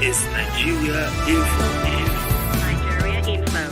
is Nigeria Info. Nigeria Info.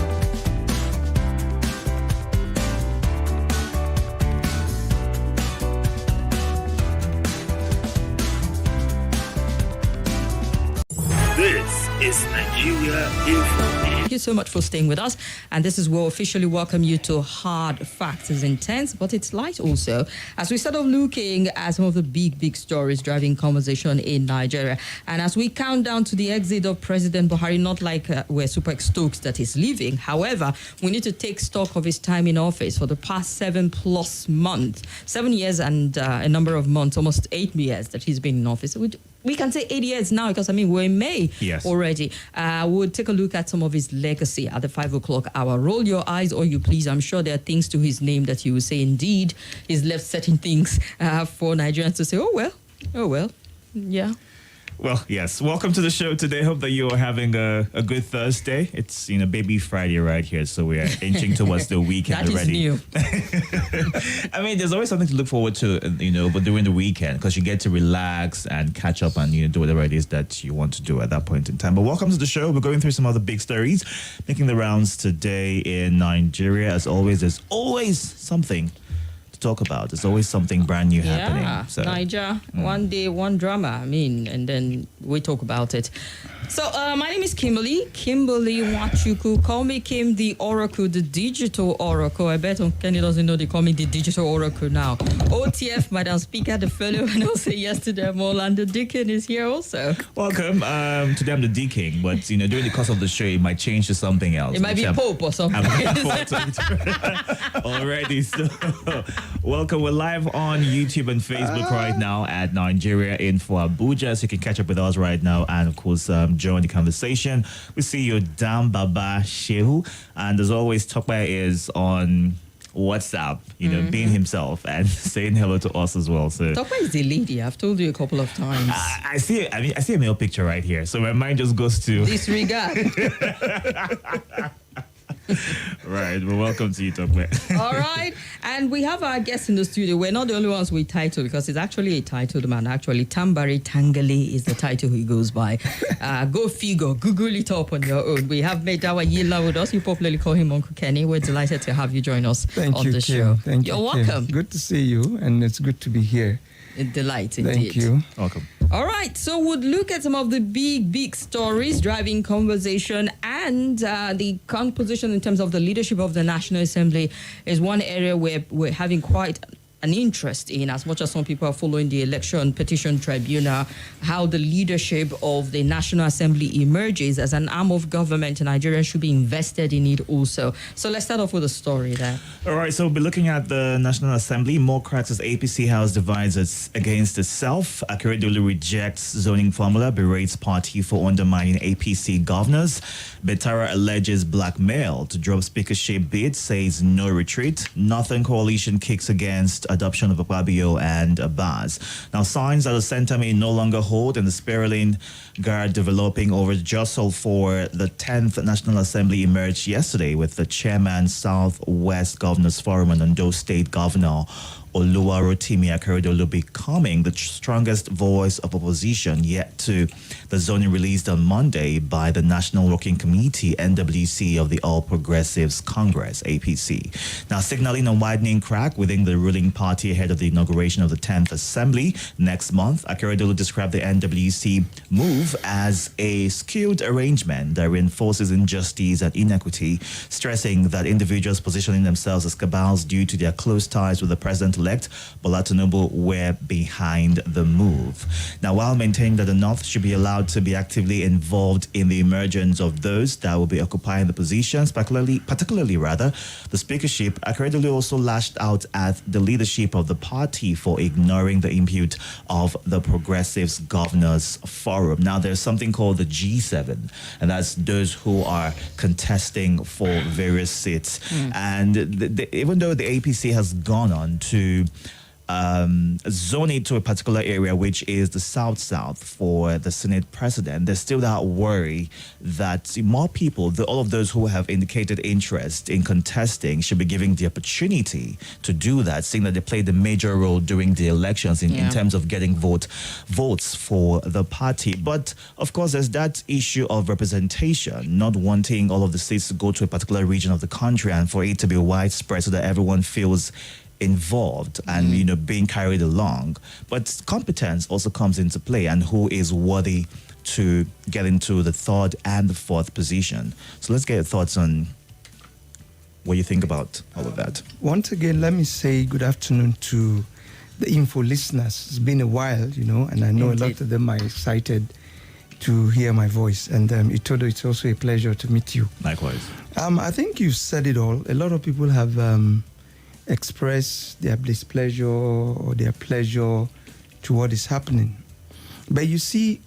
This is Nigeria Info. Thank you so much for staying with us. And this is where we officially welcome you to Hard Facts. It's intense, but it's light also. As we start off looking at some of the big stories driving conversation in Nigeria. And as we count down to the exit of President Buhari, not like we're super stoked that he's leaving. However, we need to take stock of his time in office for the past 7+ months. 7 years and a number of months, almost 8 years that he's been in office. We can say 8 years now because, we're in May already. We'll take a look at some of his legacy at the 5 o'clock hour. Roll your eyes, or you please. I'm sure there are things to his name that you will say, indeed, he's left certain things for Nigerians to say, oh, well, yeah. Well, yes. Welcome to the show today. Hope that you are having a good Thursday. It's, baby Friday right here, so we are inching towards the weekend already. That is new. There's always something to look forward to, but during the weekend, because you get to relax and catch up and, do whatever it is that you want to do at that point in time. But welcome to the show. We're going through some other big stories, making the rounds today in Nigeria. As always, there's always something talk about. There's always something brand new happening. So, Niger, one day, one drama. And then we talk about it. So, my name is Kimberly. Kimberly Wachuku. Call me Kim, the Oracle, the digital Oracle. I bet Kenny doesn't know they call me the digital Oracle now. OTF, Madam Speaker, the fellow, and also yesterday, Orlando Deacon is here also. Welcome. Today I'm the D-King, but, during the course of the show, it might change to something else. It might be Pope or something. Already, so welcome. We're live on YouTube and Facebook right now at Nigeria Info Abuja, so you can catch up with us right now and, of course, join the conversation. We see you, Dan Baba Shehu, and as always, Tokpa is on WhatsApp, being himself and saying hello to us as well. So Tokpa is the lady. I've told you a couple of times. I see a male picture right here, so my mind just goes to disregard. Right, well, welcome to you, Tokwe. All right, and we have our guest in the studio. We're not the only ones with title, because it's actually a titled man. Actually, Tambari Tangali is the title he goes by. Go figure, Google it up on your own. We have Medawa Yila with us. You popularly call him Uncle Kenny. We're delighted to have you join us on the show. Thank you, You're welcome. Kim. Good to see you, and it's good to be here. A delight, indeed. Thank you. Welcome. All right, so we'll look at some of the big stories driving conversation, and the composition in terms of the leadership of the National Assembly is one area where we're having quite an interest in, as much as some people are following the election petition tribunal, how the leadership of the National Assembly emerges as an arm of government. Nigerians should be invested in it also. So let's start off with a story there. All right, so we'll be looking at the National Assembly. More cracks as APC House divides against itself. Akeredolu rejects zoning formula, berates party for undermining APC governors. Betara alleges blackmail to drop speakership bid, says no retreat. Northern Coalition kicks against adoption of Akpabio and Abbas. Now, signs that the center may no longer hold, and the spiraling guard developing over the jostle for the 10th National Assembly emerged yesterday, with the chairman, Southwest Governors Forum, and Ondo State Governor Oluwarotimi Akeredolu becoming the strongest voice of opposition yet to the zoning released on Monday by the National Working Committee, NWC, of the All Progressives Congress, APC. Now, signaling a widening crack within the ruling party ahead of the inauguration of the 10th Assembly next month, Akeredolu described the NWC move as a skewed arrangement that reinforces injustice and inequity, stressing that individuals positioning themselves as cabals due to their close ties with the president-elect Bola Tinubu were behind the move. Now, while maintaining that the North should be allowed to be actively involved in the emergence of those that will be occupying the positions, particularly the speakership, Akeredolu also lashed out at the leadership of the party for ignoring the input of the Progressives Governors Forum. Now, there's something called the G7, and that's those who are contesting for various seats. And even though the APC has gone on to zone it to a particular area, which is the South for the Senate president, there's still that worry that more people, all of those who have indicated interest in contesting, should be given the opportunity to do that, seeing that they played a major role during the elections in terms of getting votes for the party. But of course, there's that issue of representation, not wanting all of the states to go to a particular region of the country and for it to be widespread so that everyone feels involved and being carried along. But competence also comes into play, and who is worthy to get into the third and the fourth position. So let's get your thoughts on what you think about all of that. Once again, let me say good afternoon to the info listeners. It's been a while, and I know a lot of them are excited to hear my voice. And Itodo, it's also a pleasure to meet you. Likewise. I think you've said it all. A lot of people have express their displeasure or their pleasure to what is happening. But you see,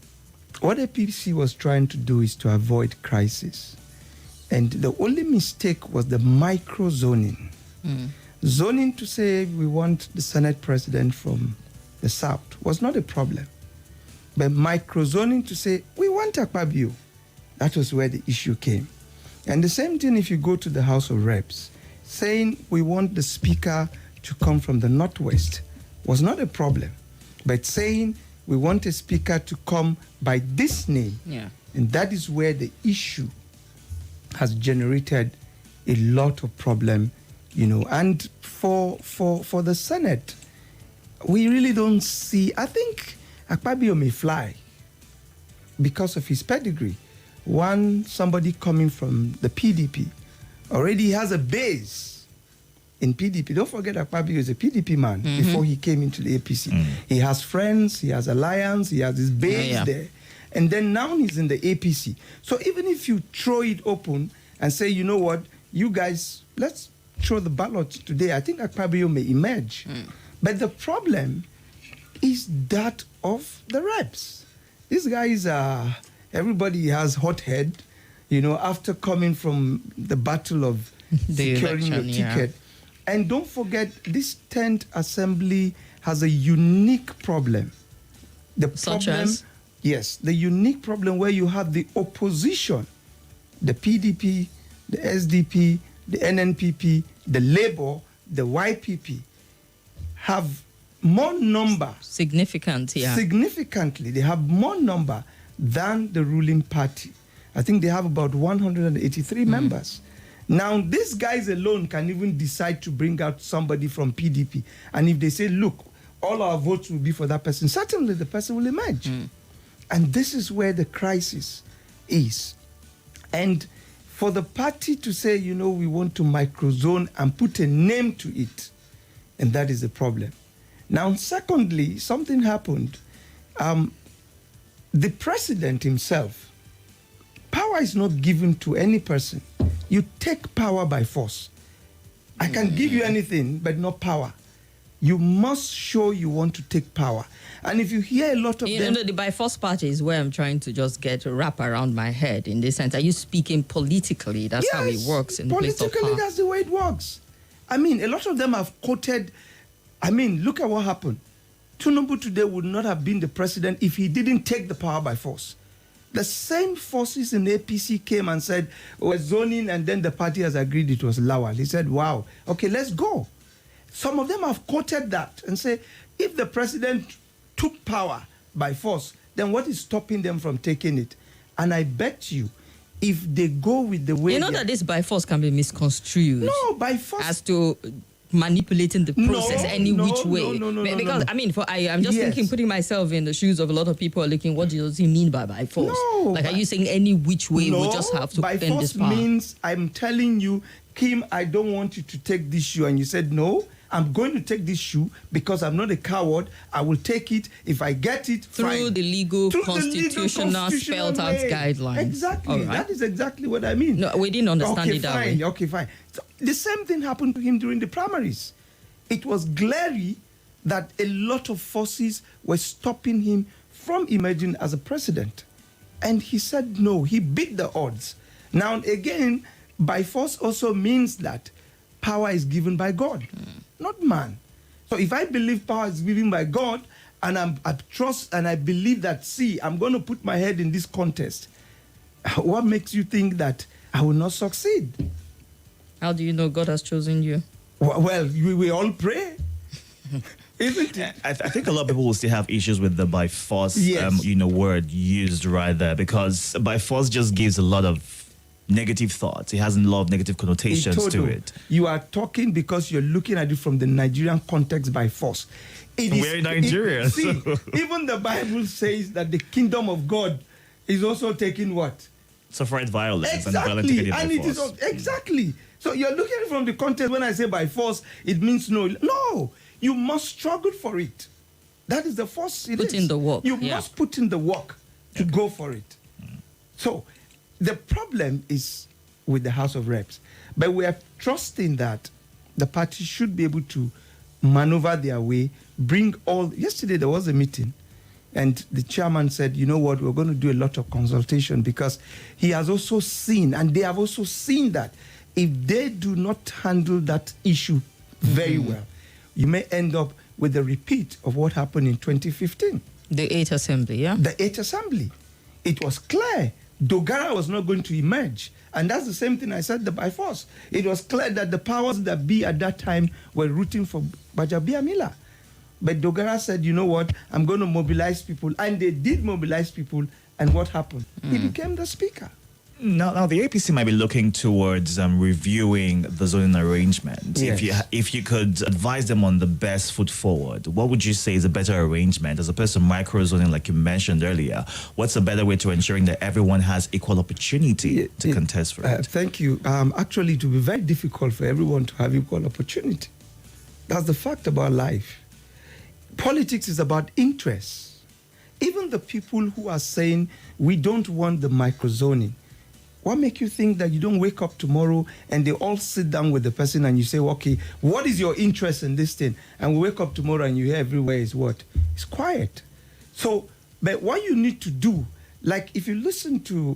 what APC was trying to do is to avoid crisis. And the only mistake was the micro-zoning. Zoning to say we want the Senate president from the South was not a problem. But micro-zoning to say we want Akpabio, that was where the issue came. And the same thing if you go to the House of Reps. Saying we want the speaker to come from the Northwest was not a problem. But saying we want a speaker to come by this name, and that is where the issue has generated a lot of problem, And for the Senate, we really don't see. I think Akpabio may fly because of his pedigree. Somebody coming from the PDP already has a base in PDP. Don't forget Akpabio is a PDP man before he came into the APC. He has friends, he has alliance, he has his base there. And then now he's in the APC. So even if you throw it open and say, you know what, you guys, let's throw the ballot today, I think Akpabio may emerge. But the problem is that of the reps. These guys are, everybody has hot head. After coming from the battle of securing your ticket. And don't forget, this 10th assembly has a unique problem. Such as? Yes, the unique problem where you have the opposition, the PDP, the SDP, the NNPP, the Labour, the YPP, have more number. Significantly, they have more number than the ruling party. I think they have about 183 members. Now, these guys alone can even decide to bring out somebody from PDP. And if they say, look, all our votes will be for that person, certainly the person will emerge. And this is where the crisis is. And for the party to say, we want to microzone and put a name to it, and that is the problem. Now, secondly, something happened. The president himself, power is not given to any person. You take power by force. I can give you anything, but not power. You must show you want to take power. And if you hear a lot of them... the by force party is where I'm trying to just get a wrap around my head in this sense. Are you speaking politically? That's how it works in the place of power. Politically, that's the way it works. I mean, a lot of them have quoted... look at what happened. Tinubu today would not have been the president if he didn't take the power by force. The same forces in APC came and said, we're zoning, and then the party has agreed it was Lawal. He said, wow, okay, let's go. Some of them have quoted that and say, if the president took power by force, then what is stopping them from taking it? And I bet you, if they go with the way... that this by force can be misconstrued. No, by force... As to manipulating the process which way. No. Because, I'm just thinking, putting myself in the shoes of a lot of people are looking, what does he mean by force? No, are you saying any which way we just have to end this power? By force means, I'm telling you, Kim, I don't want you to take this shoe. And you said, no, I'm going to take this shoe because I'm not a coward. I will take it. If I get it, through the legal, constitutional spelled out guidelines. Exactly. Right. That is exactly what I mean. No, we didn't understand it that way. Okay, fine. So the same thing happened to him during the primaries. It was glaring that a lot of forces were stopping him from emerging as a president. And he said no. He beat the odds. Now, again, by force also means that power is given by God, not man. So if I believe power is given by God, and I trust and I believe that, see, I'm going to put my head in this contest, what makes you think that I will not succeed? How do you know God has chosen you? Well, we all pray. Isn't it? I think a lot of people will still have issues with the by force, Yes. word used right there, because by force just gives a lot of negative thoughts. It has a lot of negative connotations to Itodo, it. you are talking because you're looking at it from the Nigerian context by force. We're in Nigeria, See, so- even the Bible says that the kingdom of God is also taking what? Suffered violence and violent Exactly, taken and by it is force. exactly. So you're looking at it from the context. When I say by force, it means no. No, you must struggle for it. That is the force. Put in the work, You yeah. must put in the work to go for it. So the problem is with the House of Reps, but we are trusting that the party should be able to maneuver their way, bring all. Yesterday there was a meeting, and the chairman said, you know what, we're going to do a lot of consultation, because he has also seen, and they have also seen, that if they do not handle that issue very well, you may end up with a repeat of what happened in 2015. The 8th Assembly, yeah? The 8th Assembly. It was clear Dogara was not going to emerge. And that's the same thing I said by force. It was clear that the powers that be at that time were rooting for Bajabiamila. But Dogara said, you know what, I'm going to mobilize people. And they did mobilize people. And what happened? He became the speaker. Now, the APC might be looking towards reviewing the zoning arrangement. Yes. If you could advise them on the best foot forward, what would you say is a better arrangement as opposed to micro zoning, like you mentioned earlier? What's a better way to ensuring that everyone has equal opportunity to contest for it? Thank you. Actually, it will be very difficult for everyone to have equal opportunity. That's the fact about life. Politics is about interests. Even the people who are saying we don't want the micro zoning, what make you think that you don't wake up tomorrow and they all sit down with the person and you say, okay, what is your interest in this thing? And we wake up tomorrow and you hear everywhere is what? It's quiet. So, but what you need to do, like if you listen to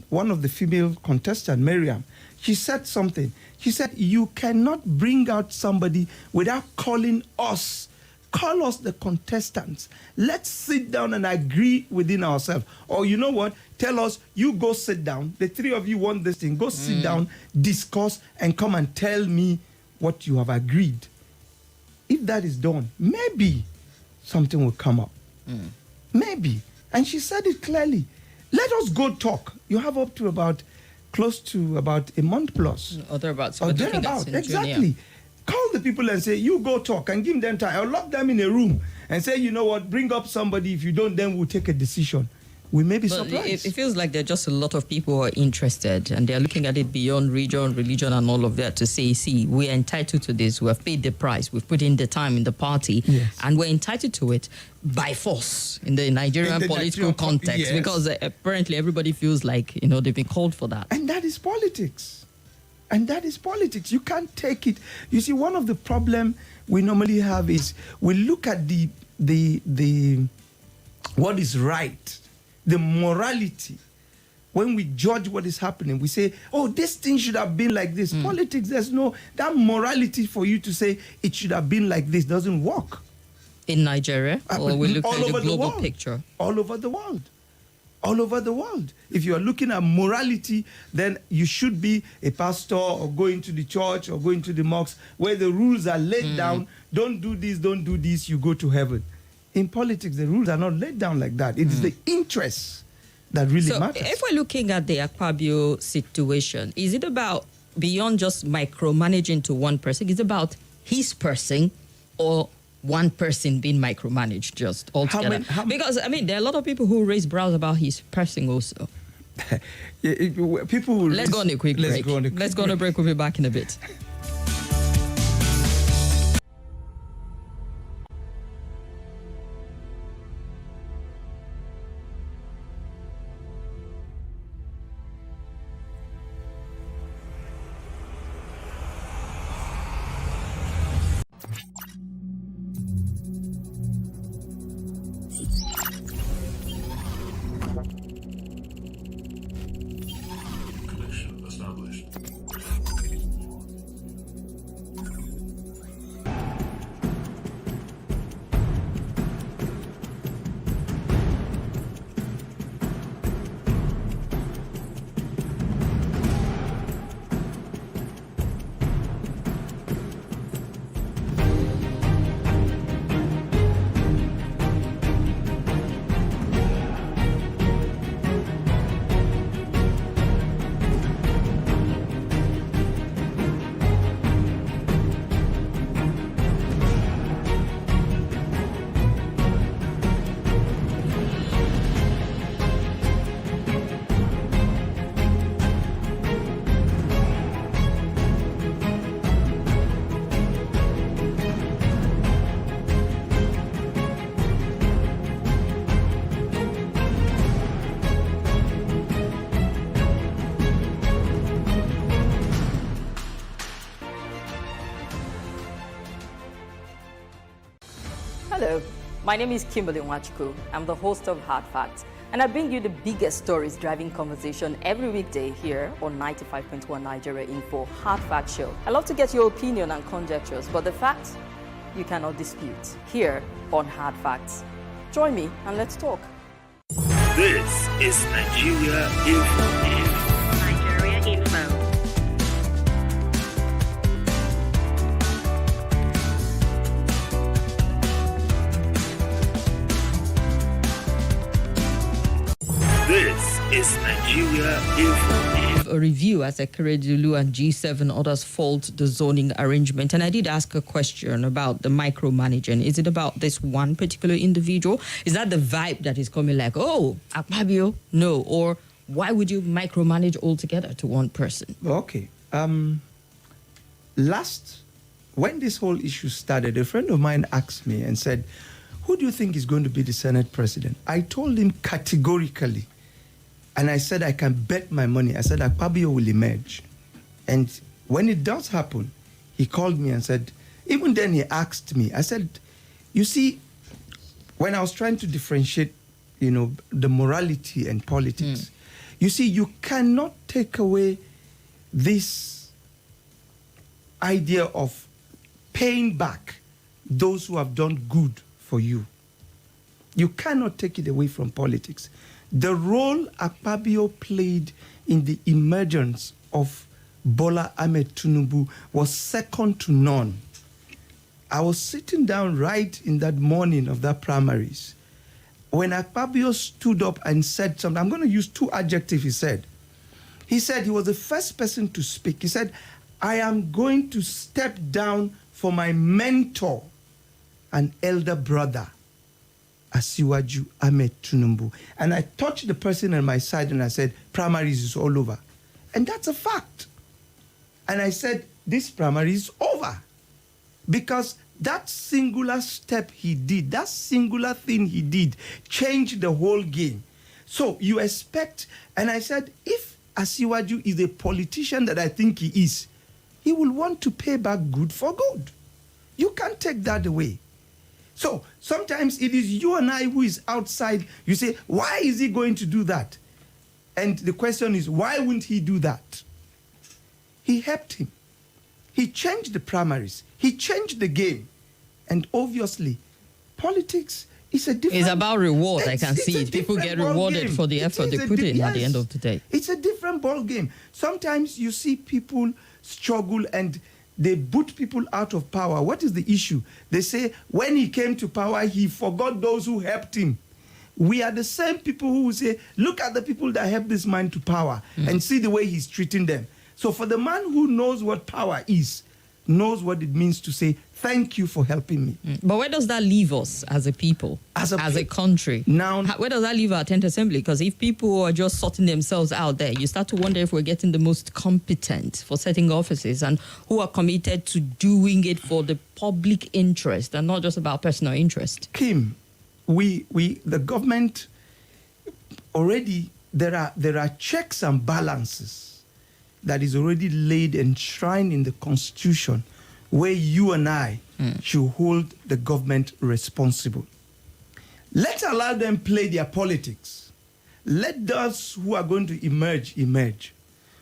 one of the female contestants, Miriam, she said something. She said, you cannot bring out somebody without calling us. Call us the contestants. Let's sit down and agree within ourselves. Or you know what? Tell us, you go sit down. The three of you want this thing. Go sit down, discuss, and come and tell me what you have agreed. If that is done, maybe something will come up. Maybe. And she said it clearly. Let us go talk. You have up to close to about a month plus. Or thereabouts. Or We're looking at thereabout, in June, yeah. exactly. Call the people and say, you go talk, and give them time. I'll lock them in a room and say, you know what, bring up somebody. If you don't, then we'll take a decision. We may be But surprised. it feels like there are just a lot of people who are interested, and they're looking at it beyond region, religion, and all of that to say, see, we're entitled to this. We have paid the price. We've put in the time in the party, Yes. and we're entitled to it by force in the Nigerian In the political Nigerian context, yes. because apparently everybody feels like, they've been called for that. And that is politics. And that is politics. You can't take it. You see, one of the problem we normally have is we look at the what is right, the morality. When we judge what is happening, we say, oh, this thing should have been like this. Politics, there's no, that morality for you to say it should have been like this doesn't work. In Nigeria, or we look All at the over the global world. picture. All over the world. All over the world. If you are looking at morality, then you should be a pastor or going to the church or going to the mosque where the rules are laid down. Don't do this, you go to heaven. In politics, the rules are not laid down like that. It is the interests that really So matters. if we're looking at the Akpabio situation, is it about beyond just micromanaging to one person? Is it about his person or one person being micromanaged just altogether? Because, there are a lot of people who raise brows about his person also. People will Let's go on a quick break. Let's go on a break. We'll be back in a bit. Connection established. My name is Kimberly Nwachukwu. I'm the host of Hard Facts, and I bring you the biggest stories driving conversation every weekday here on 95.1 Nigeria Info Hard Facts Show. I love to get your opinion and conjectures, but the facts you cannot dispute here on Hard Facts. Join me and let's talk. This is Nigeria Info. Nigeria Info. This is Nigeria Info. A review as Akeredolu and G7 others fault the zoning arrangement. And I did ask a question about the micromanaging. Is it about this one particular individual? Is that the vibe that is coming like, oh, Akpabio? No. Or why would you micromanage altogether to one person? Okay. When this whole issue started, a friend of mine asked me and said, who do you think is going to be the Senate president? I told him categorically, and I said I can bet my money. I said Akpabio will emerge. And when it does happen, he called me and said, even then he asked me, I said, you see, when I was trying to differentiate, the morality and politics, you see, you cannot take away this idea of paying back those who have done good for you. You cannot take it away from politics. The role Akpabio played in the emergence of Bola Ahmed Tinubu was second to none. I was sitting down right in that morning of that primaries when Akpabio stood up and said something. I'm going to use two adjectives he said. He said he was the first person to speak. He said, I am going to step down for my mentor, an elder brother, Asiwaju Ahmed Tinubu. And I touched the person on my side and I said, primaries is all over. And that's a fact. And I said, this primary is over. Because that singular step he did, that singular thing he did, changed the whole game. So you expect, and I said, if Asiwaju is a politician that I think he is, he will want to pay back good for good. You can't take that away. So sometimes it is you and I who is outside. You say, why is he going to do that? And the question is, why wouldn't he do that? He helped him. He changed the primaries. He changed the game. And obviously, politics is a different... It's about reward, I can see it. People get rewarded for the effort they put in at the end of the day. It's a different ball game. Sometimes you see people struggle and they boot people out of power. What is the issue? They say when he came to power, he forgot those who helped him. We are the same people who will say, look at the people that helped this man to power and see the way he's treating them. So for the man who knows what power is, knows what it means to say, thank you for helping me. But where does that leave us as a people, as a country? Now, where does that leave our 10th assembly? Because if people are just sorting themselves out there, you start to wonder if we're getting the most competent for setting offices and who are committed to doing it for the public interest and not just about personal interest. Kim, the government already, there are checks and balances that is already laid enshrined in the Constitution where you and I should hold the government responsible. Let's allow them play their politics. Let those who are going to emerge.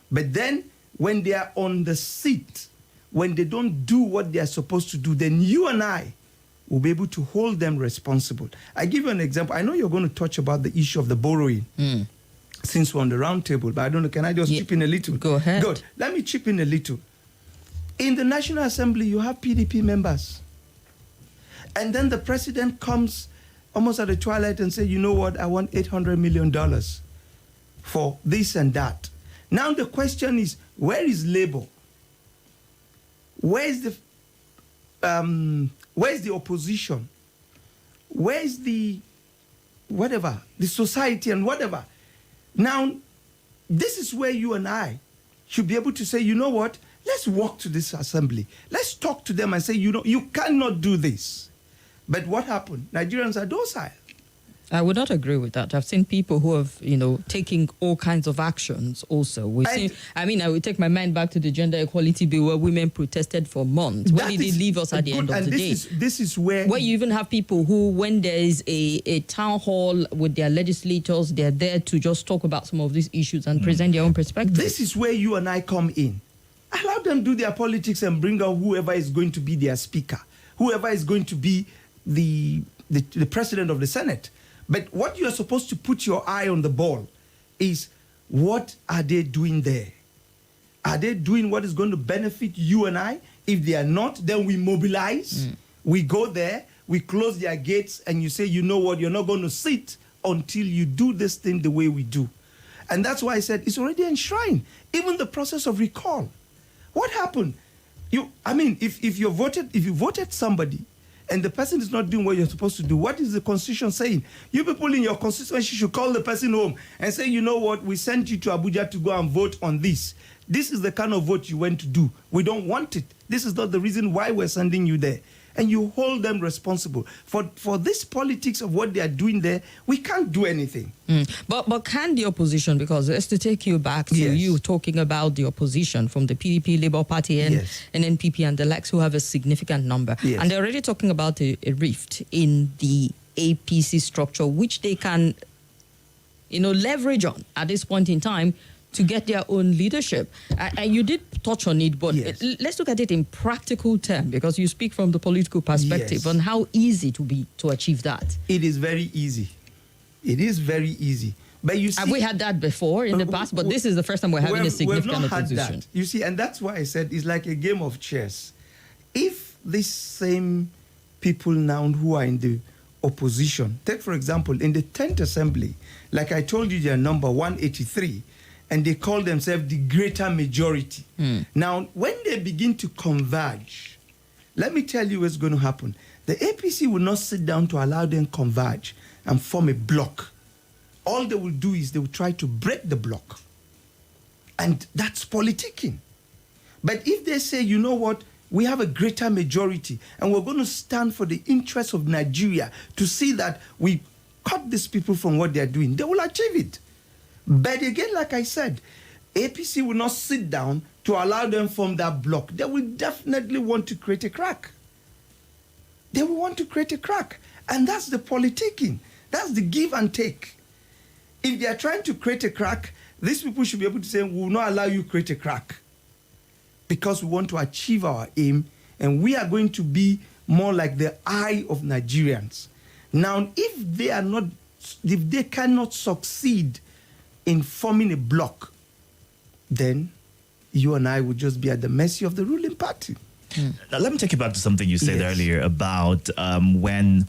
But then when they are on the seat, when they don't do what they are supposed to do, then you and I will be able to hold them responsible. I give you an example. I know you're going to touch about the issue of the borrowing. Since we're on the round table, but I don't know, can I just chip in a little? Go ahead. Good. Let me chip in a little. In the National Assembly, you have PDP members. And then the president comes almost at the twilight and says, you know what, I want $800 million for this and that. Now the question is, where is labor? Where's the opposition? Where's the whatever, the society and whatever? Now, this is where you and I should be able to say, you know what, let's walk to this assembly. Let's talk to them and say, you cannot do this. But what happened? Nigerians are docile. I would not agree with that. I've seen people who have, taking all kinds of actions also. I will take my mind back to the gender equality bill where women protested for months. Where did they leave us at the end of the day? This is where you even have people who, when there is a town hall with their legislators, they're there to just talk about some of these issues and present their own perspective. This is where you and I come in. Allow them do their politics and bring out whoever is going to be their speaker, whoever is going to be the president of the Senate. But what you are supposed to put your eye on the ball is, what are they doing there? Are they doing what is going to benefit you and I? If they are not, then we mobilize. We go there, we close their gates, and you say, you know what, you're not going to sit until you do this thing the way we do. And that's why I said it's already enshrined. Even the process of recall. What happened? If you voted somebody, and the person is not doing what you're supposed to do, what is the Constitution saying? You people in your constituency should call the person home and say, you know what, we sent you to Abuja to go and vote on this. This is the kind of vote you went to do. We don't want it. This is not the reason why we're sending you there. And you hold them responsible. For this politics of what they are doing there, we can't do anything. But can the opposition, because let's to take you back to you talking about the opposition from the PDP, Labour Party, and NPP and the likes, who have a significant number. And they're already talking about a rift in the APC structure, which they can, leverage on at this point in time to get their own leadership. And you did touch on it, but let's look at it in practical terms, because you speak from the political perspective on how easy it will be to achieve that. It is very easy. It is very easy. But you see, have we had that before in the past? But this is the first time we're having a significant opposition. That. You see, and that's why I said it's like a game of chess. If these same people now who are in the opposition, take for example, in the 10th Assembly, like I told you, they are number 183, and they call themselves the greater majority. Now, when they begin to converge, let me tell you what's going to happen. The APC will not sit down to allow them converge and form a block. All they will do is they will try to break the block. And that's politicking. But if they say, you know what, we have a greater majority and we're going to stand for the interests of Nigeria to see that we cut these people from what they're doing, they will achieve it. But again, like I said, APC will not sit down to allow them form that block. They will definitely want to create a crack. They will want to create a crack. And that's the politicking. That's the give and take. If they are trying to create a crack, these people should be able to say, we will not allow you to create a crack, because we want to achieve our aim, and we are going to be more like the eye of Nigerians. Now, if they cannot succeed in forming a block, then you and I would just be at the mercy of the ruling party. Now, let me take you back to something you said earlier about when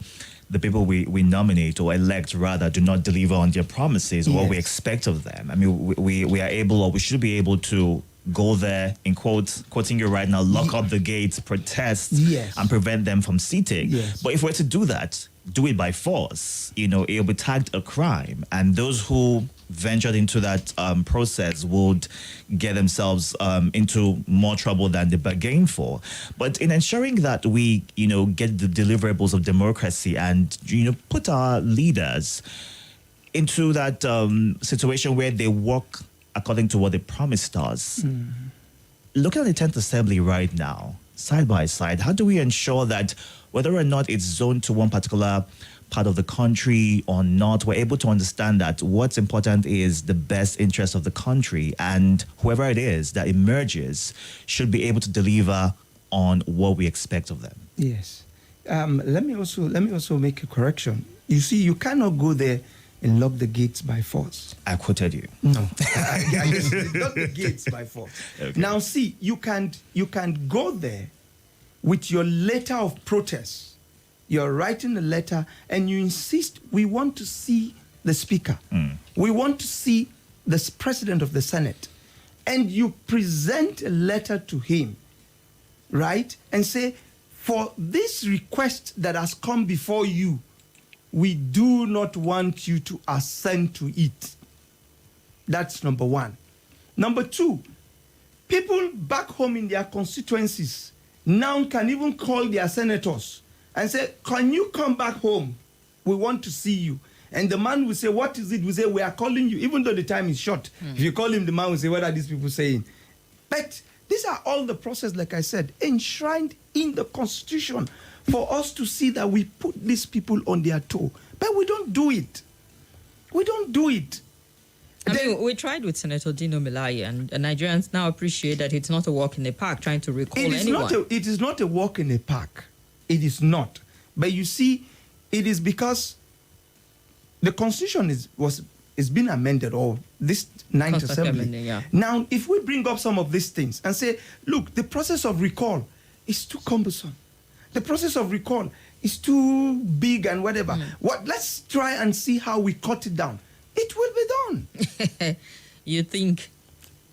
the people we nominate or elect, rather, do not deliver on their promises, what we expect of them. I mean, we are able, or we should be able to go there, in quoting you right now, lock up the gates, protest, and prevent them from seating. But if we're to do that, do it by force, it'll be tagged a crime. And those who ventured into that process would get themselves into more trouble than they bargained for. But in ensuring that we, get the deliverables of democracy and, put our leaders into that situation where they work according to what they promised us. Looking at the 10th Assembly right now, side by side, how do we ensure that whether or not it's zoned to one particular part of the country or not, we're able to understand that what's important is the best interest of the country, and whoever it is that emerges should be able to deliver on what we expect of them? Yes. Let me also make a correction. You see, you cannot go there and lock the gates by force. I quoted you. No, lock the gates by force. Okay. Now, see, you can go there with your letter of protest. You're writing a letter and you insist, we want to see the speaker. We want to see the president of the Senate. And you present a letter to him, right? And say, for this request that has come before you, we do not want you to assent to it. That's number one. Number two, people back home in their constituencies now can even call their senators and say, can you come back home? We want to see you. And the man will say, what is it? We say, we are calling you, even though the time is short. If you call him, the man will say, what are these people saying? But these are all the process, like I said, enshrined in the Constitution for us to see that we put these people on their toe. But we don't do it. We don't do it. I mean, we tried with Senator Dino Melaye, and Nigerians now appreciate that it's not a walk in the park trying to recall anyone. It is not a walk in the park. It is not. But you see, it is because the Constitution is being amended, or this Ninth Assembly. Yeah. Now, if we bring up some of these things and say, look, the process of recall is too cumbersome. The process of recall is too big and whatever. Let's try and see how we cut it down. It will be done. You think?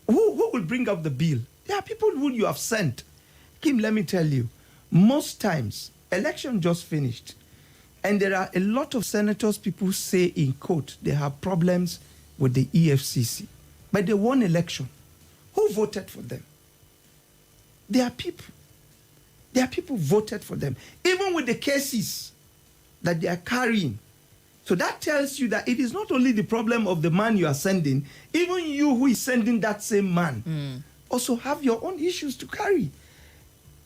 Who will bring up the bill? There are people who you have sent. Kim, let me tell you, most times, election just finished, and there are a lot of senators, people say in quote, they have problems with the EFCC. But they won election. Who voted for them? There are people. There are people who voted for them. Even with the cases that they are carrying. So that tells you that it is not only the problem of the man you are sending, even you who is sending that same man also have your own issues to carry.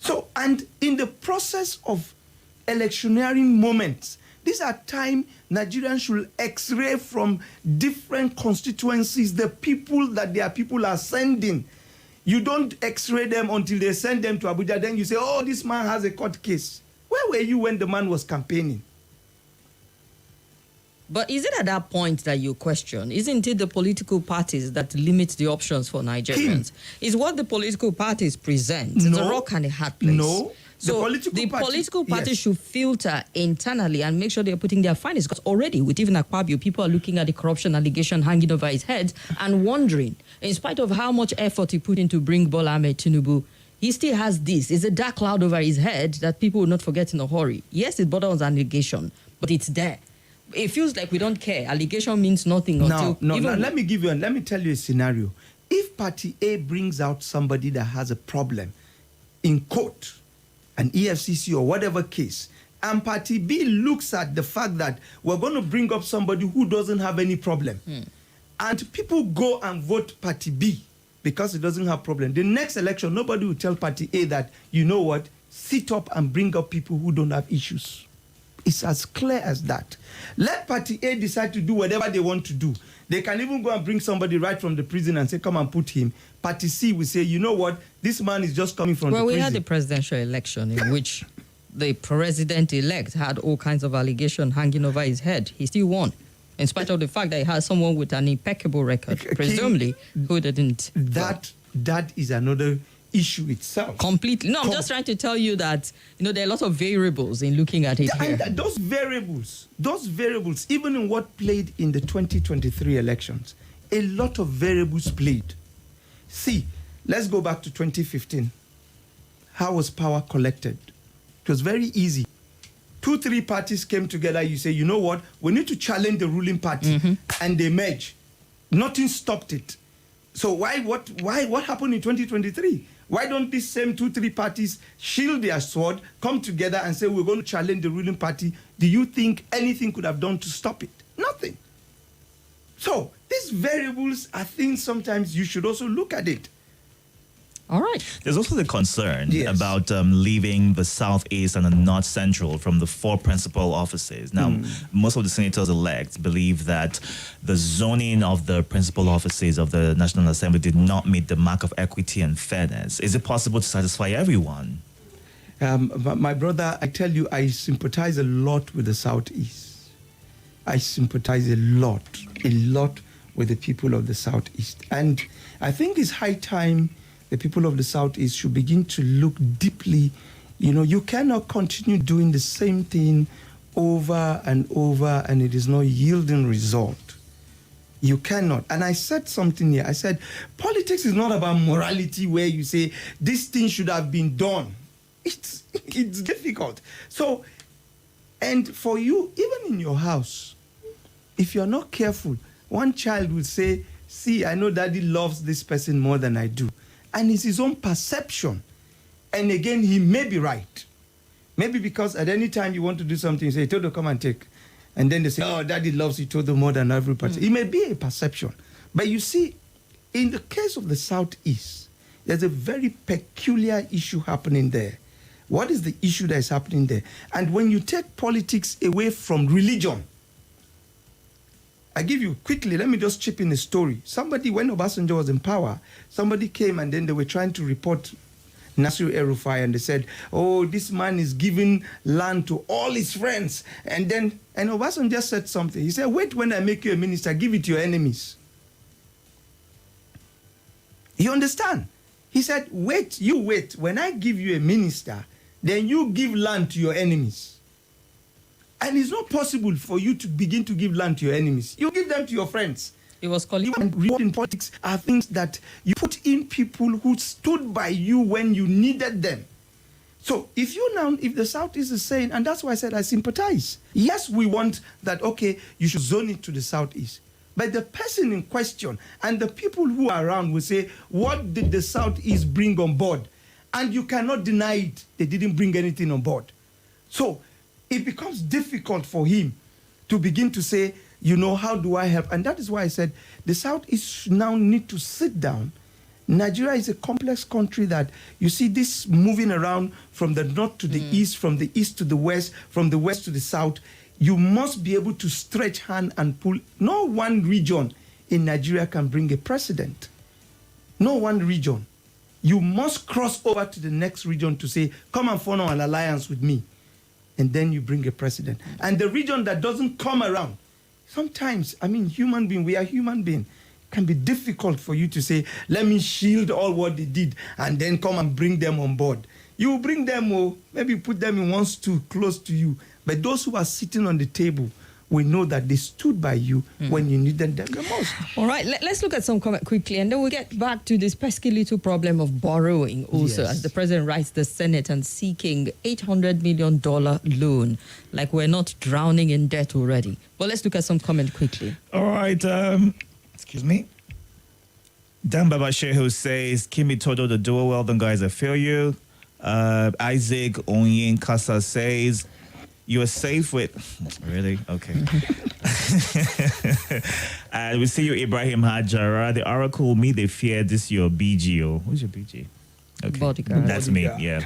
So, and in the process of electioneering moments, these are times Nigerians should x-ray from different constituencies the people that their people are sending. You don't x-ray them until they send them to Abuja. Then you say, oh, this man has a court case. Where were you when the man was campaigning? But is it at that point that you question? Isn't it the political parties that limit the options for Nigerians? Is what the political parties present. It's a rock and a hard place. No. So the political parties should filter internally and make sure they're putting their findings. Because already with even Akpabio, people are looking at the corruption allegation hanging over his head and wondering, in spite of how much effort he put in to bring Bola Ahmed Tinubu, he still has this. It's a dark cloud over his head that people will not forget in a hurry. Yes, it borders on allegation, but it's there. It feels like we don't care. Allegation means nothing until... No, let me tell you a scenario. If Party A brings out somebody that has a problem in court, an EFCC or whatever case, and Party B looks at the fact that we're going to bring up somebody who doesn't have any problem, and people go and vote Party B because it doesn't have problem, the next election, nobody will tell Party A that, you know what, sit up and bring up people who don't have issues. It's as clear as that. Let Party A decide to do whatever they want to do. They can even go and bring somebody right from the prison and say, come and put him. Party C will say, you know what, this man is just coming from the prison. Well, we had the presidential election in which the president-elect had all kinds of allegations hanging over his head. He still won, in spite of the fact that he has someone with an impeccable record, presumably, who didn't. That is another issue itself. Completely. No, I'm just trying to tell you that, there are a lot of variables in looking at it here. And those variables, even in what played in the 2023 elections, a lot of variables played. See, let's go back to 2015. How was power collected? It was very easy. 2-3 parties came together. You say, you know what? We need to challenge the ruling party. And they merge. Nothing stopped it. So what happened in 2023? Why don't these same 2-3 parties shield their sword, come together and say, we're going to challenge the ruling party? Do you think anything could have done to stop it? Nothing. So these variables are things sometimes you should also look at it. All right. There's also the concern about leaving the Southeast and the North Central from the 4 principal offices. Now, most of the senators-elect believe that the zoning of the principal offices of the National Assembly did not meet the mark of equity and fairness. Is it possible to satisfy everyone? My brother, I tell you, I sympathize a lot with the Southeast. I sympathize a lot with the people of the Southeast. And I think it's high time the people of the Southeast should begin to look deeply. You cannot continue doing the same thing over and over and it is not yielding result. You cannot. And I said something here. I said, politics is not about morality where you say, this thing should have been done. It's difficult. So, and for you, even in your house, if you're not careful, one child will say, see, I know daddy loves this person more than I do. And it's his own perception. And again, he may be right. Maybe because at any time you want to do something, you say, Itodo, come and take. And then they say, oh, daddy loves Itodo more than everybody. It may be a perception. But you see, in the case of the Southeast, there's a very peculiar issue happening there. What is the issue that is happening there? And when you take politics away from religion, I give you quickly, let me just chip in a story. Somebody, when Obasanjo was in power, somebody came and then they were trying to report Nasir El-Rufai, and they said, oh, this man is giving land to all his friends. And Obasanjo said something. He said, wait, when I make you a minister, give it to your enemies. You understand? He said, wait. When I give you a minister, then you give land to your enemies. And it's not possible for you to begin to give land to your enemies. You give them to your friends. It was called. And reward in politics are things that you put in people who stood by you when you needed them. So if the Southeast is saying, and that's why I said I sympathize. Yes, we want that, okay, you should zone it to the Southeast. But the person in question and the people who are around will say, what did the Southeast bring on board? And you cannot deny it. They didn't bring anything on board. So it becomes difficult for him to begin to say, how do I help? And that is why I said the Southeast now need to sit down. Nigeria is a complex country that you see this moving around from the north to the east, from the east to the west, from the west to the south. You must be able to stretch hand and pull. No one region in Nigeria can bring a president. No one region. You must cross over to the next region to say, come and form an alliance with me. And then you bring a president. And the region that doesn't come around, sometimes, we are human beings. It can be difficult for you to say, let me shield all what they did and then come and bring them on board. You bring them, or maybe put them in one stool close to you. But those who are sitting on the table will know that they stood by you when you needed them the most. All right, let's look at some comment quickly, and then we'll get back to this pesky little problem of borrowing also, as the president writes the Senate and seeking $800 million loan. Like we're not drowning in debt already. But let's look at some comment quickly. All right, excuse me. Dan Baba Shehu says, Kimi Itodo, the dual well done guys, I feel you. Isaac Onyin Kasa says, you are safe with... Really? Okay. And we see you, Ibrahim Hajara. The Oracle, me, they fear this your BGO. Who's your BG? Okay. Bodyguard. That's me, yeah.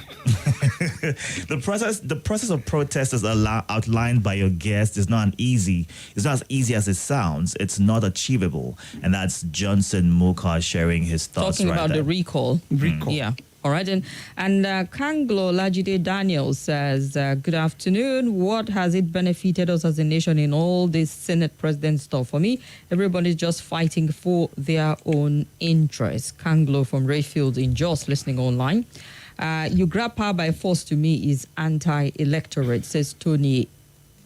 The process of protest is outlined by your guest is not it's not as easy as it sounds. It's not achievable. And that's Johnson Moka sharing his thoughts Talking about there. the recall. Yeah. All right. And Kanglo Lajide Daniel says, good afternoon. What has it benefited us as a nation in all this Senate president stuff? For me, everybody's just fighting for their own interests. Kanglo from Rayfield in Jos, listening online. You grab power by force to me is anti-electorate, says Tony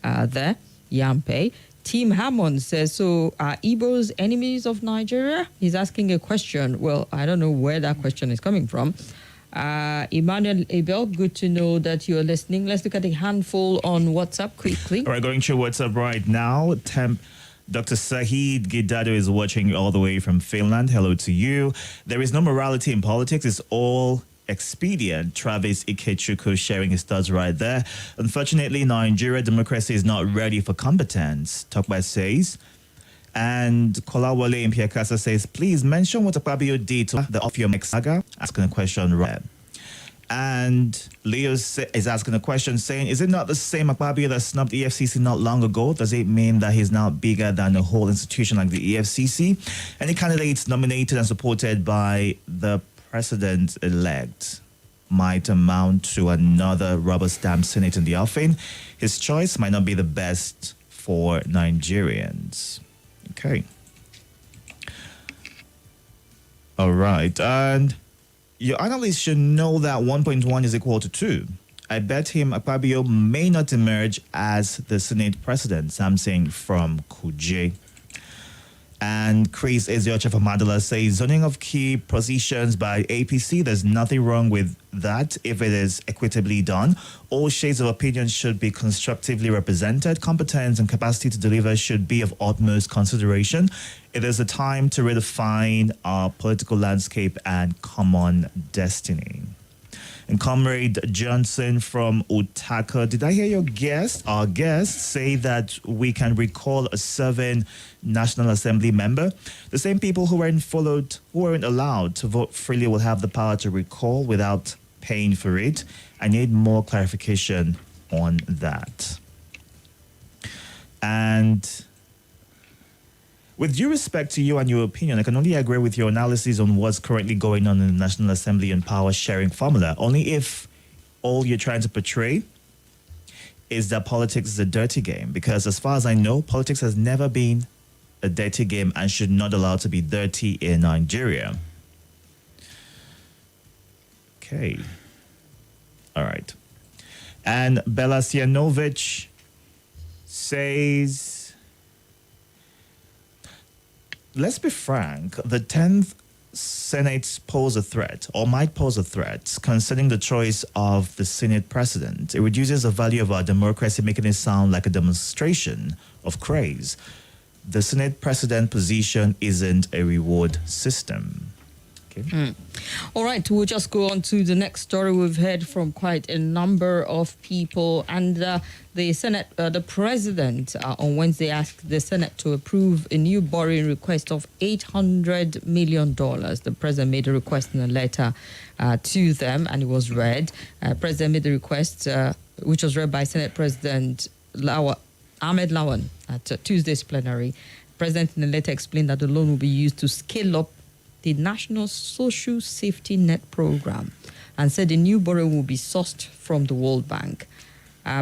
there, Yampe. Tim Hammond says, so are Igbos enemies of Nigeria? He's asking a question. Well, I don't know where that question is coming from. Emmanuel Abel, good to know that you're listening. Let's look at a handful on WhatsApp quickly. All right, going through WhatsApp right now. Dr. Sahid Gidado is watching all the way from Finland. Hello to you. There is no morality in politics. It's all expedient. Travis Ikechuku sharing his thoughts right there. Unfortunately, Nigeria democracy is not ready for competence, Tokba says. And Kolawole in Piakasa says, please mention what Akpabio did to the off-your-mic saga. Asking a question right. And Leo is asking a question saying, is it not the same Akpabio that snubbed the EFCC not long ago? Does it mean that he's now bigger than a whole institution like the EFCC? Any candidates nominated and supported by the president-elect might amount to another rubber stamp Senate in the offing. His choice might not be the best for Nigerians. Okay. All right. And your analyst should know that 1.1 is equal to 2. I bet him Akpabio may not emerge as the Senate president. Something from Kuje. And Chris Eziocha from Madala says, zoning of key positions by APC, there's nothing wrong with that if it is equitably done. All shades of opinion should be constructively represented. Competence and capacity to deliver should be of utmost consideration. It is a time to redefine our political landscape and common destiny. And Comrade Johnson from Utaka, did I hear our guest say that we can recall a serving National Assembly member? The same people who weren't allowed to vote freely will have the power to recall without paying for it. I need more clarification on that. And with due respect to you and your opinion, I can only agree with your analysis on what's currently going on in the National Assembly and power sharing formula, only if all you're trying to portray is that politics is a dirty game. Because as far as I know, politics has never been a dirty game and should not allow to be dirty in Nigeria. Okay. All right. And Bela Sianovic says, let's be frank, the 10th Senate pose a threat or might pose a threat concerning the choice of the Senate president. It reduces the value of our democracy, making it sound like a demonstration of craze. The Senate president position isn't a reward system. Okay. All right, we'll just go on to the next story. We've heard from quite a number of people, and the Senate, the president on Wednesday asked the Senate to approve a new borrowing request of $800 million. The president made a request in a letter to them, and it was read. President made the request, which was read by Senate President Ahmed Lawan at Tuesday's plenary. The president in the letter explained that the loan will be used to scale up the National Social Safety Net Program, and said the new borrowing will be sourced from the World Bank.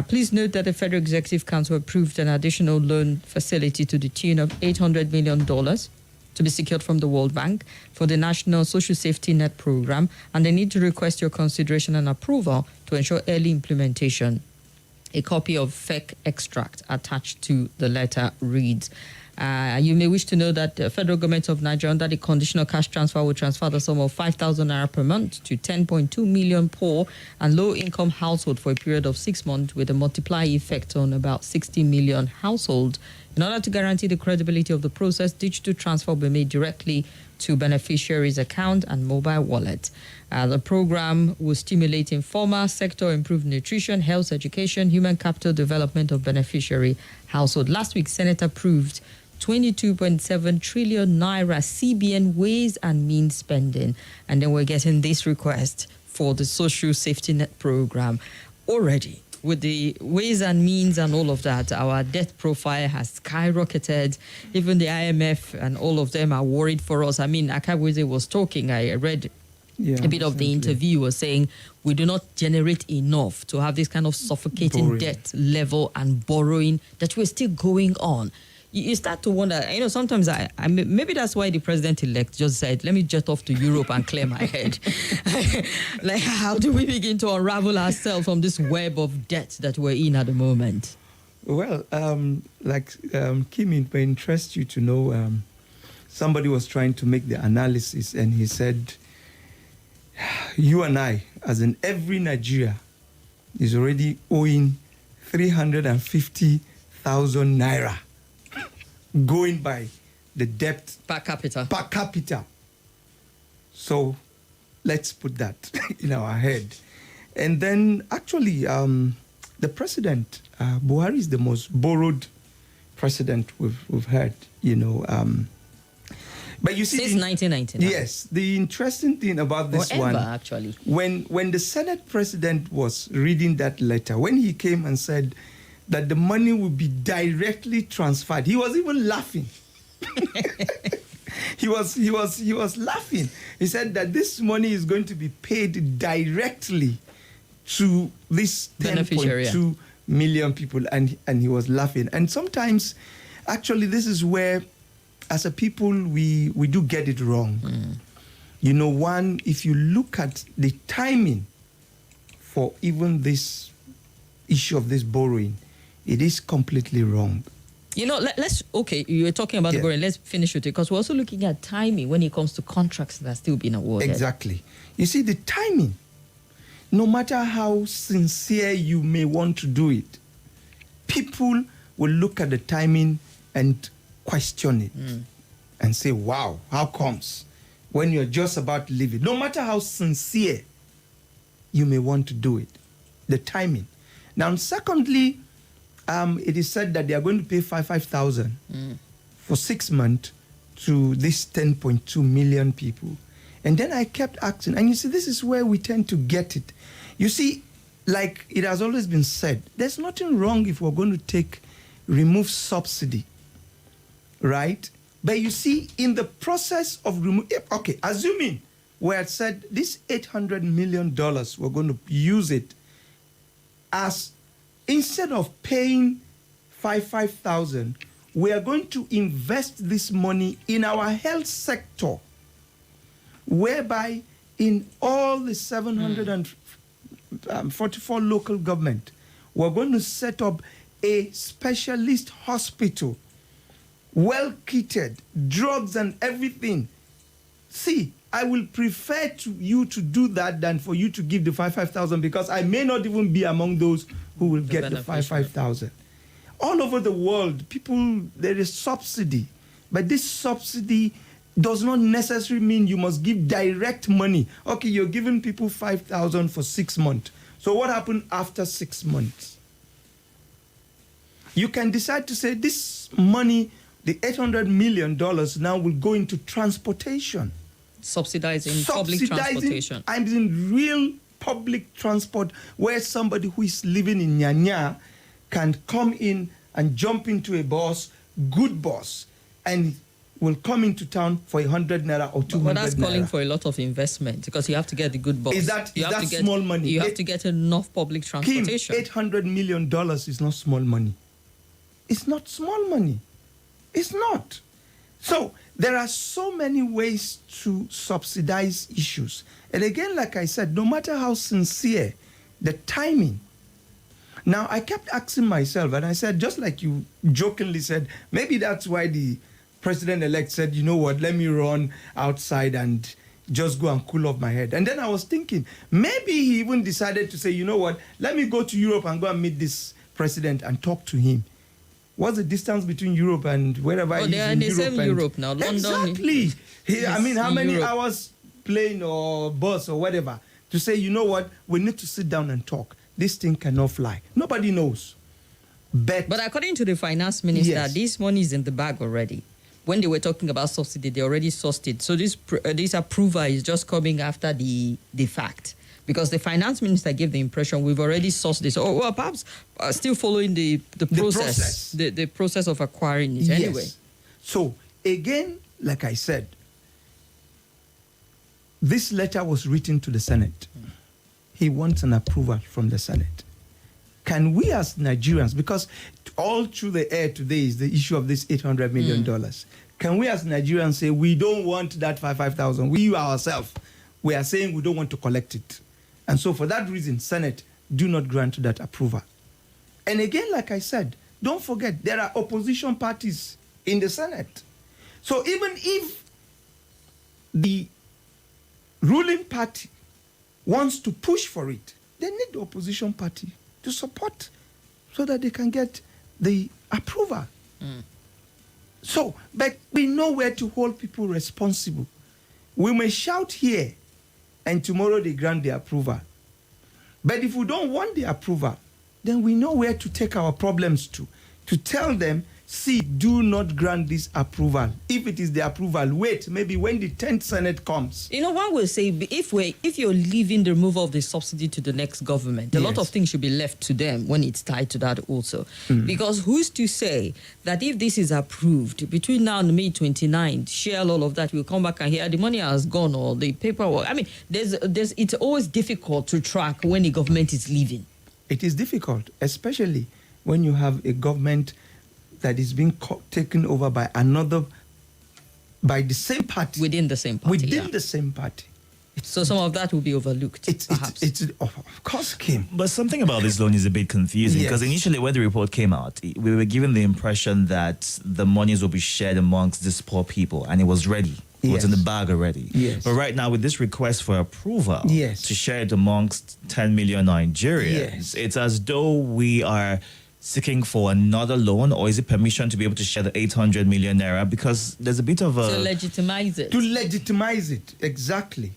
Please note that the Federal Executive Council approved an additional loan facility to the tune of $800 million to be secured from the World Bank for the National Social Safety Net Program, and they need to request your consideration and approval to ensure early implementation. A copy of FEC extract attached to the letter reads, you may wish to know that the federal government of Nigeria, under the conditional cash transfer, will transfer the sum of 5,000 naira per month to 10.2 million poor and low-income households for a period of 6 months, with a multiplier effect on about 60 million households. In order to guarantee the credibility of the process, digital transfer will be made directly to beneficiaries' account and mobile wallet. The program will stimulate informal sector, improve nutrition, health, education, human capital development of beneficiary household. Last week, Senate approved 22.7 trillion naira CBN ways and means spending. And then we're getting this request for the social safety net program. Already, with the ways and means and all of that, our debt profile has skyrocketed. Even the IMF and all of them are worried for us. I mean, Akabweze was talking, I read a bit of the interview, was saying we do not generate enough to have this kind of suffocating debt level and borrowing that we're still going on. You start to wonder, sometimes I maybe that's why the president-elect just said, let me jet off to Europe and clear my head. Like, how do we begin to unravel ourselves from this web of debt that we're in at the moment? Well, Kim, it may interest you to know, somebody was trying to make the analysis, and he said, you and I, as in every Nigeria, is already owing 350,000 naira. Going by the debt per capita. So let's put that in our head. And then actually, the president, Buhari, is the most borrowed president we've had, But you see, since 1999. Yes, the interesting thing about this actually, when the Senate president was reading that letter, when he came and said that the money will be directly transferred, he was even laughing. He was laughing. He said that this money is going to be paid directly to this 10.2 million people, and he was laughing. And sometimes, actually, this is where, as a people, we do get it wrong. One, if you look at the timing for even this issue of this borrowing, it is completely wrong. Let's you were talking about the borrowing. Let's finish with it, because we're also looking at timing when it comes to contracts that are still being awarded. Exactly. You see, the timing, no matter how sincere you may want to do it, people will look at the timing and question it and say, wow, how comes? When you're just about to leave it, no matter how sincere you may want to do it. The timing. Now, secondly, it is said that they are going to pay 5,000 for 6 months to these 10.2 million people. And then I kept asking, and you see, this is where we tend to get it. You see, like it has always been said, there's nothing wrong if we're going to remove subsidy, right? But you see, in the process of assuming we had said this $800 million, we're going to use it as, instead of paying 5,000, we are going to invest this money in our health sector, whereby in all the 744 local government, we're going to set up a specialist hospital, well-kitted, drugs and everything. See, I will prefer you to do that than for you to give the 5,000, because I may not even be among those who will get the 5,000. All over the world, there is subsidy, but this subsidy does not necessarily mean you must give direct money. Okay, you're giving people 5,000 for 6 months. So what happened after 6 months? You can decide to say this money, the $800 million now will go into transportation. Subsidizing public transportation. I'm in real public transport where somebody who is living in Nyanya can come in and jump into a bus, good bus, and will come into town for 100 naira or 200 naira. But that's calling for a lot of investment, because you have to get the good bus. Is that small money? You have to get enough public transportation. Kim, $800 million is not small money. It's not small money. It's not. So there are so many ways to subsidize issues. And again, like I said, no matter how sincere, the timing. Now, I kept asking myself, and I said, just like you jokingly said, maybe that's why the president-elect said, you know what, let me run outside and just go and cool off my head. And then I was thinking, maybe he even decided to say, you know what, let me go to Europe and go and meet this president and talk to him. What's the distance between Europe and wherever he is in Europe? They are in the same Europe now. London. Exactly. I mean, how many hours plane or bus or whatever to say, you know what, we need to sit down and talk. This thing cannot fly. Nobody knows. But according to the finance minister, yes, this money is in the bag already. When they were talking about subsidy, they already sourced it. So this approval is just coming after the fact. Because the finance minister gave the impression we've already sourced this. Or well, perhaps still following the process. The process of acquiring it anyway. Yes. So again, like I said, this letter was written to the Senate. He wants an approval from the Senate. Can we as Nigerians, because all through the air today is the issue of this $800 million. Can we as Nigerians say we don't want that 5,000? We ourselves, we are saying we don't want to collect it. And so for that reason, Senate, do not grant that approval. And again, like I said, don't forget, there are opposition parties in the Senate. So even if the ruling party wants to push for it, they need the opposition party to support so that they can get the approval. So, but we know where to hold people responsible. We may shout here and tomorrow they grant the approval. But if we don't want the approval, then we know where to take our problems to tell them, see, do not grant this approval. If it is the approval, wait, maybe when the 10th Senate comes. You know, one will say, if you're leaving the removal of the subsidy to the next government, a lot of things should be left to them when it's tied to that also. Because who's to say that if this is approved, between now and May 29th, share all of that, we'll come back and hear the money has gone or the paperwork. I mean, it's always difficult to track when the government is leaving. It is difficult, especially when you have a government that is being taken over by the same party. Within the same party. The same party. So some of that will be overlooked, perhaps. Of course, Kim. But something about this loan is a bit confusing, because initially when the report came out, we were given the impression that the monies will be shared amongst these poor people, and it was ready. It was in the bag already. Yes. But right now, with this request for approval to share it amongst 10 million Nigerians, it's as though we are seeking for another loan, or is it permission to be able to share the 800 million naira? Because there's a bit of a... To legitimize it. To legitimize it, exactly.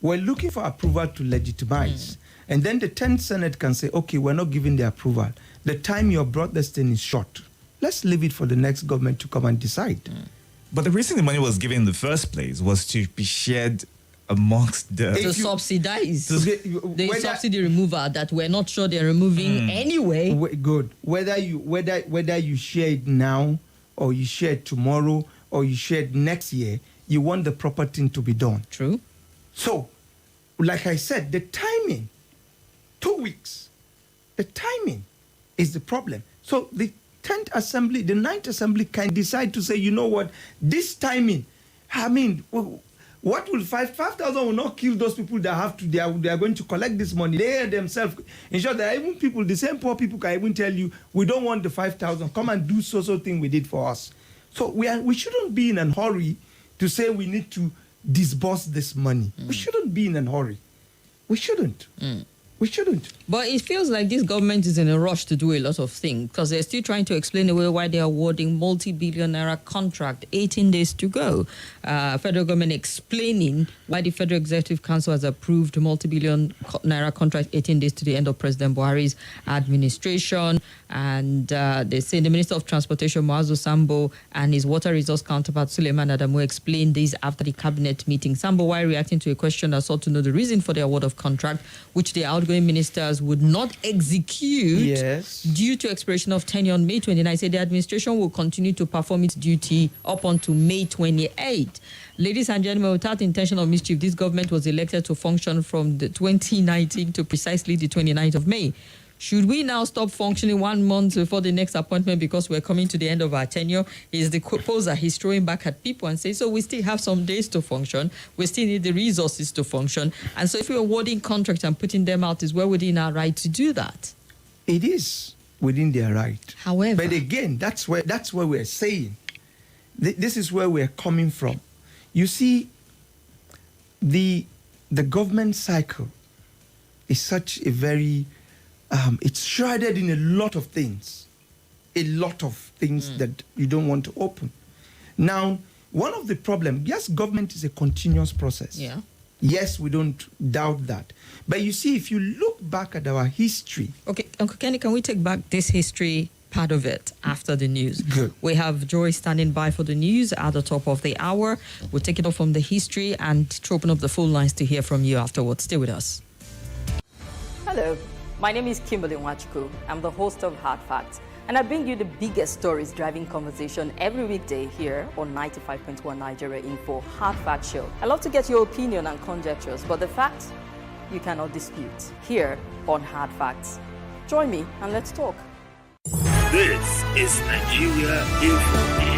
We're looking for approval to legitimize. And then the 10th Senate can say, okay, we're not giving the approval. The time you brought this thing is short. Let's leave it for the next government to come and decide. But the reason the money was given in the first place was to be shared amongst the... To subsidize the Whether- subsidy removal that we're not sure they're removing anyway. Good. Whether you share it now, or you share it tomorrow, or you share it next year, you want the proper thing to be done. True. So, like I said, the timing, 2 weeks, the timing is the problem. So the 10th Assembly, the 9th Assembly can decide to say, you know what, this timing, I mean, what will 5,000 will not kill those people that have to, they are going to collect this money. They themselves, in short, there are even people, the same poor people can even tell you, we don't want the 5,000, come and do so thing we did for us. So we shouldn't be in a hurry to say we need to disburse this money. We shouldn't be in a hurry. We shouldn't. We shouldn't. But it feels like this government is in a rush to do a lot of things because they're still trying to explain away why they're awarding multi-billion Naira contract 18 days to go. Federal government explaining why the Federal Executive Council has approved multi-billion Naira contract 18 days to the end of President Buhari's administration. And they say the Minister of Transportation, Muazu Sambo, and his water resource counterpart, Suleiman Adamu, explained this after the cabinet meeting. Sambo, while reacting to a question that sought to know the reason for the award of contract, which the outgoing ministers would not execute due to expiration of tenure on May 29, said the administration will continue to perform its duty up until May 28. Ladies and gentlemen, without intention of mischief, this government was elected to function from the 2019 to precisely the 29th of May. Should we now stop functioning 1 month before the next appointment because we're coming to the end of our tenure? Is the poser he's throwing back at people and saying, so we still have some days to function. We still need the resources to function. And so if we're awarding contracts and putting them out, is well within our right to do that. It is within their right. However, but again, that's where we're saying. This is where we're coming from. You see, the government cycle is such a very... it's shrouded in a lot of things that you don't want to open. Now, one of the problems, yes, government is a continuous process. Yeah. Yes, we don't doubt that. But you see, if you look back at our history... Okay, Uncle Kenny, can we take back this history part of it after the news? Good. We have Joy standing by for the news at the top of the hour. We'll take it off from the history and to open up the phone lines to hear from you afterwards. Stay with us. Hello, my name is Kimberly. I'm the host of Hard Facts, and I bring you the biggest stories driving conversation every weekday here on 95.1 Nigeria Info Hard Fact Show. I love to get your opinion and conjectures, but the facts you cannot dispute here on Hard Facts. Join me and let's talk. This is Nigeria Info.